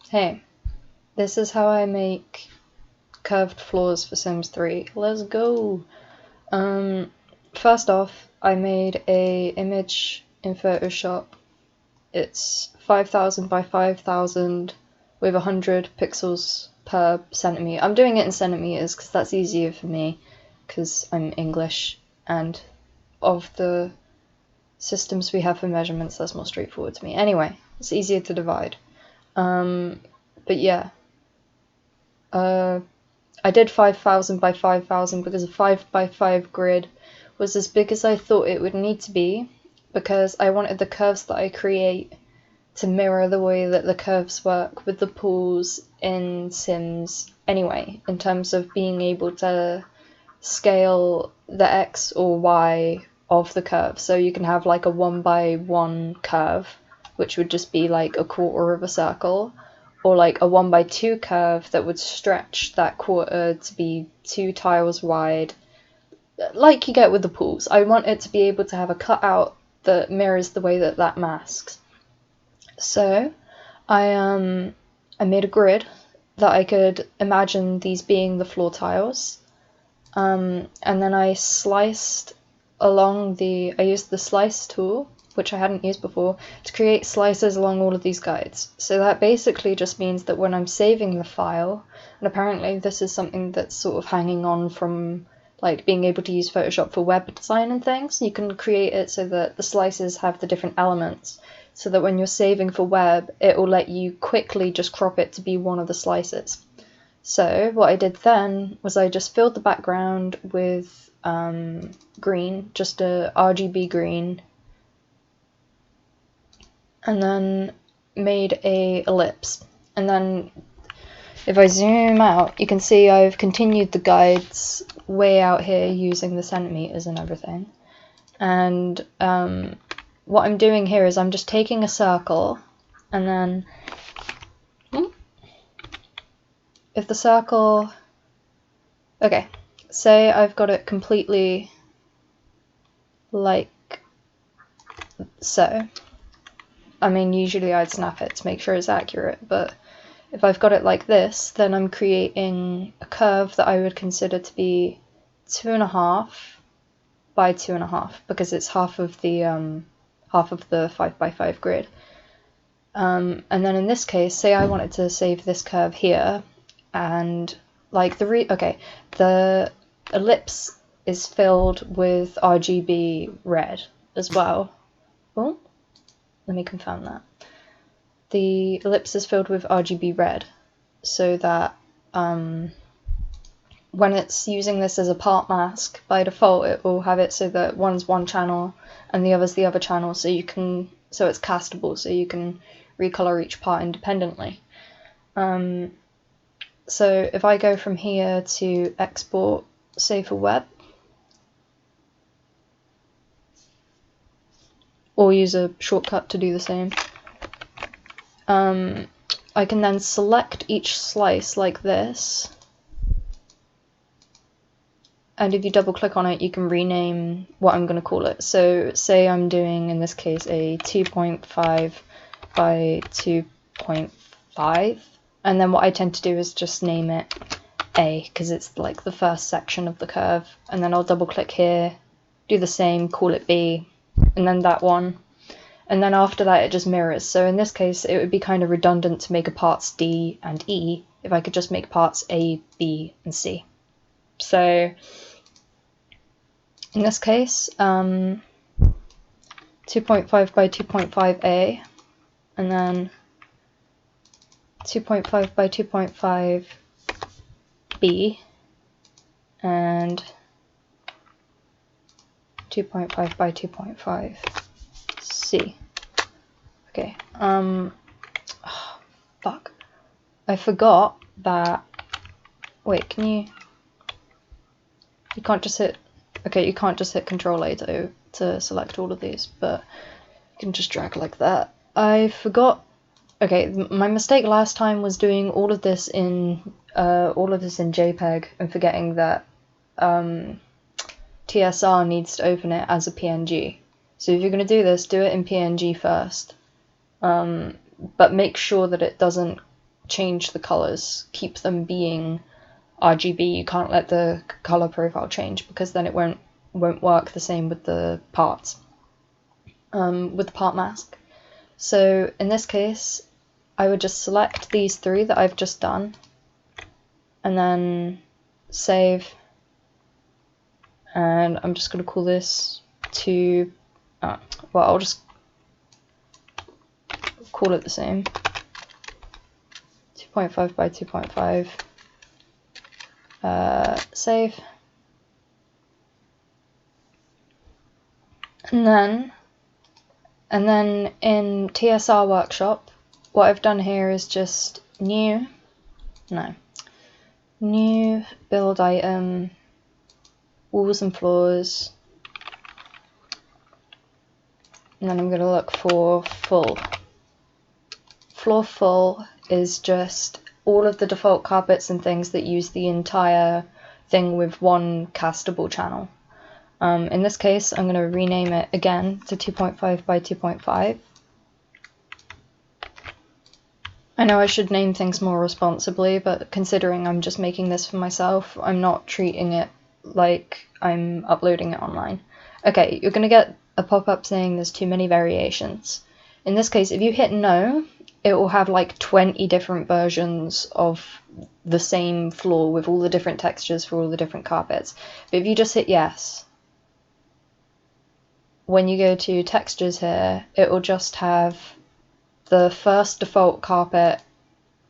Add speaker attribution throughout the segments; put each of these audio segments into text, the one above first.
Speaker 1: Hey, this is how I make curved floors for Sims 3. Let's go! First off, I made a image in Photoshop. It's 5000 by 5000 with 100 pixels per centimeter. I'm doing it in centimeters because that's easier for me because I'm English, and of the systems we have for measurements, that's more straightforward to me. Anyway, it's easier to divide. But yeah. I did 5000 by 5000 because a 5 by 5 grid was as big as I thought it would need to be, because I wanted the curves that I create to mirror the way that the curves work with the pools in Sims anyway, in terms of being able to scale the x or y of the curve. So you can have like a 1 by 1 curve, which would just be like a quarter of a circle, or like a 1 by 2 curve that would stretch that quarter to be 2 tiles wide, like you get with the pools. I want it to be able to have a cutout that mirrors the way that that masks. So I made a grid that I could imagine these being the floor tiles, and then I sliced along I used the slice tool, which I hadn't used before, to create slices along all of these guides. So that basically just means that when I'm saving the file, and apparently this is something that's sort of hanging on from like being able to use Photoshop for web design and things, you can create it so that the slices have the different elements, so that when you're saving for web, it will let you quickly just crop it to be one of the slices. So what I did then was I just filled the background with green, just a RGB green, and then made a ellipse. And then if I zoom out, you can see I've continued the guides way out here using the centimeters and everything. And what I'm doing here is I'm just taking a circle, and then if the circle, okay, say I've got it completely like so. I mean, usually I'd snap it to make sure it's accurate, but if I've got it like this, then I'm creating a curve that I would consider to be 2.5 by 2.5, because it's half of the 5 by 5 grid. And then in this case, say I wanted to save this curve here, and like the ellipse is filled with RGB red as well. Oh, let me confirm that. The ellipse is filled with RGB red, so that when it's using this as a part mask, by default it will have it so that one's one channel and the other's the other channel, so it's castable, so you can recolor each part independently. So if I go from here to export, say for web, or use a shortcut to do the same, I can then select each slice like this, and if you double click on it, you can rename what I'm going to call it. So say I'm doing, in this case, a 2.5 by 2.5, and then what I tend to do is just name it A, because it's like the first section of the curve, and then I'll double click here, do the same, call it B, and then that one, and then after that it just mirrors. So in this case it would be kind of redundant to make a parts D and E if I could just make parts A, B, and C. So in this case 2.5 by 2.5A, and then 2.5 by 2.5B, and 2.5 by 2.5C. Okay, fuck. I forgot that, wait, you can't just hit, okay, you can't just hit Control A to select all of these, but you can just drag like that. I forgot, okay, my mistake last time was doing all of this in JPEG and forgetting that TSR needs to open it as a PNG. So if you're going to do this, do it in PNG first, but make sure that it doesn't change the colors, keep them being RGB. You can't let the color profile change because then it won't work the same with the parts, with the part mask. So in this case, I would just select these three that I've just done, and then save, and I'm just going to call this well, I'll just call it the same, 2.5 by 2.5, save, and then in TSR Workshop, what I've done here is just new build item, walls and floors, and then I'm going to look for full. Floor full is just all of the default carpets and things that use the entire thing with one castable channel. In this case, I'm going to rename it again to 2.5 by 2.5. I know I should name things more responsibly, but considering I'm just making this for myself, I'm not treating it like I'm uploading it online. Okay, you're going to get a pop-up saying there's too many variations. In this case, if you hit no, it will have like 20 different versions of the same floor with all the different textures for all the different carpets. But if you just hit yes, when you go to textures here, it will just have the first default carpet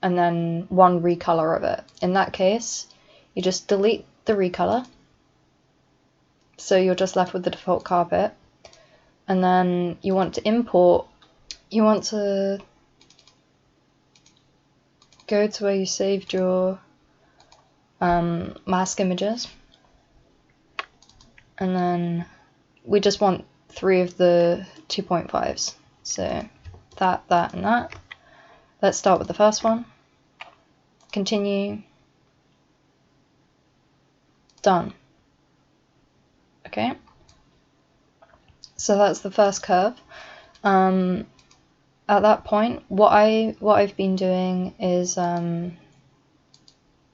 Speaker 1: and then one recolor of it. In that case, you just delete the recolor, so you're just left with the default carpet, and then you want to import, you want to go to where you saved your mask images, and then we just want 3 of the 2.5s, so that, and that. Let's start with the first one. Continue. Done. Okay. So that's the first curve. At that point, what I've been doing is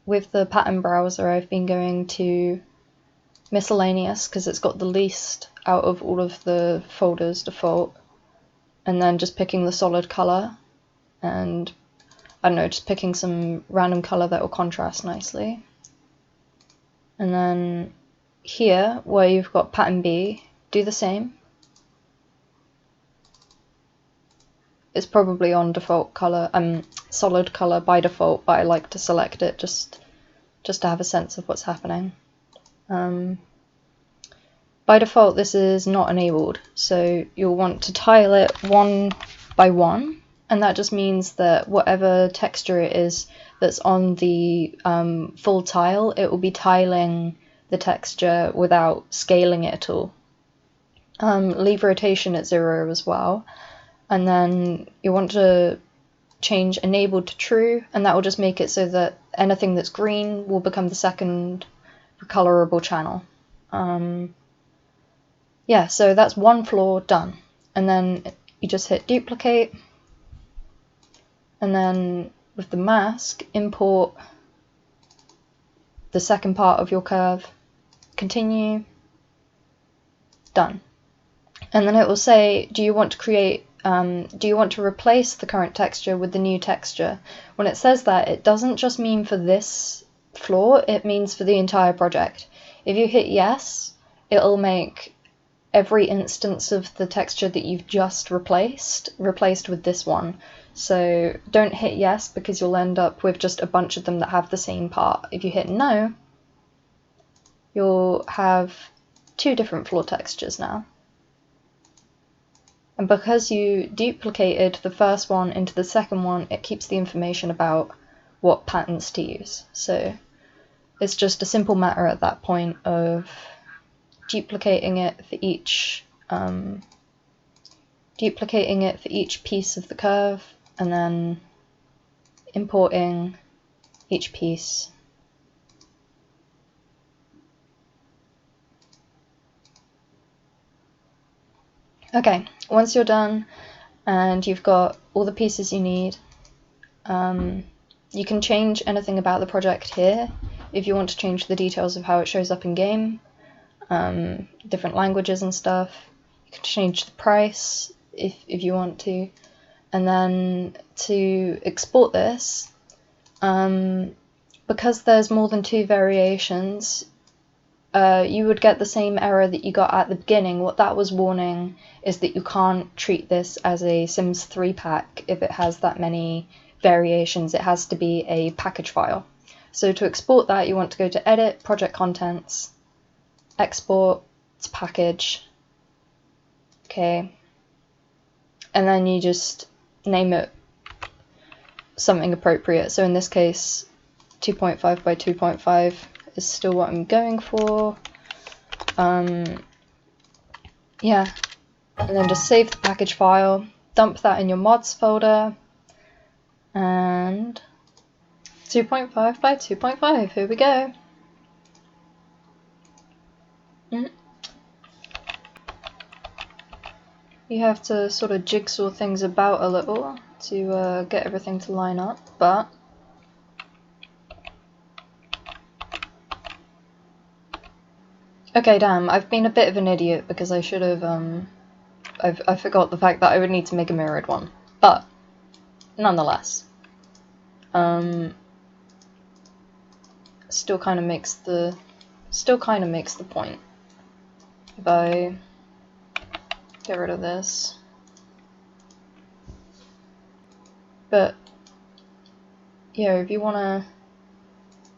Speaker 1: with the pattern browser, I've been going to Miscellaneous because it's got the least out of all of the folders default, and then just picking the solid color, and I don't know, just picking some random color that will contrast nicely. And then here, where you've got pattern B, do the same. It's probably on default color, solid color by default, but I like to select it just to have a sense of what's happening. By default, this is not enabled, so you'll want to tile it 1 by 1, and that just means that whatever texture it is that's on the full tile, it will be tiling the texture without scaling it at all. Leave rotation at 0 as well, and then you want to change enabled to true, and that will just make it so that anything that's green will become the second colorable channel. Yeah, so that's one floor done, and then you just hit duplicate, and then with the mask, import the second part of your curve, continue, done. And then it will say, do you want to replace the current texture with the new texture? When it says that, it doesn't just mean for this floor, it means for the entire project. If you hit yes, it'll make every instance of the texture that you've just replaced with this one. So don't hit yes, because you'll end up with just a bunch of them that have the same part. If you hit no, you'll have 2 different floor textures now. And because you duplicated the first one into the second one, it keeps the information about what patterns to use. So it's just a simple matter at that point of duplicating it for each piece of the curve, and then importing each piece. Okay, once you're done and you've got all the pieces you need, You can change anything about the project here if you want to change the details of how it shows up in game, different languages and stuff. You can change the price if you want to. And then to export this, because there's more than 2 variations, you would get the same error that you got at the beginning. What that was warning is that you can't treat this as a Sims 3 pack if it has that many variations. It has to be a package file. So to export that, you want to go to Edit, Project Contents, Export to Package, okay, and then you just name it something appropriate. So in this case, 2.5 by 2.5 is still what I'm going for. Yeah, and then just save the package file, dump that in your mods folder, and 2.5 by 2.5, here we go. You have to sort of jigsaw things about a little to get everything to line up, but okay, damn, I've been a bit of an idiot because I should have, I forgot the fact that I would need to make a mirrored one, but nonetheless, still kind of makes the point. If I get rid of this, but yeah, if you want to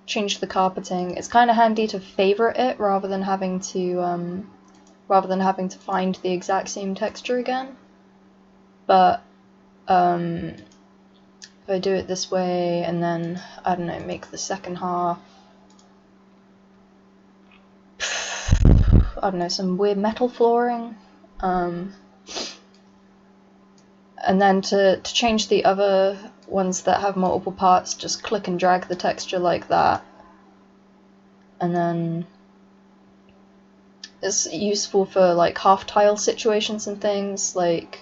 Speaker 1: change the carpeting, it's kind of handy to favorite it rather than having to find the exact same texture again. But if I do it this way and then, I don't know, make the second half, I don't know, some weird metal flooring, and then to change the other ones that have multiple parts, just click and drag the texture like that, and then it's useful for like half tile situations and things, like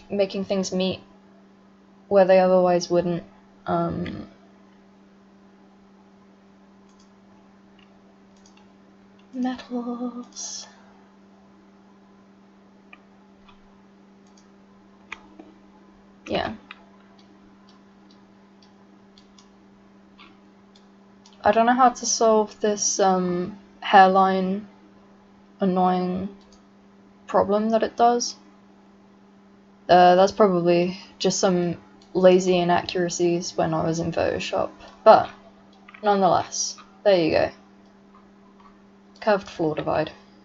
Speaker 1: making things meet where they otherwise wouldn't. Metals. Yeah. I don't know how to solve this hairline annoying problem that it does. That's probably just some lazy inaccuracies when I was in Photoshop, but nonetheless, there you go. Curved floor divide.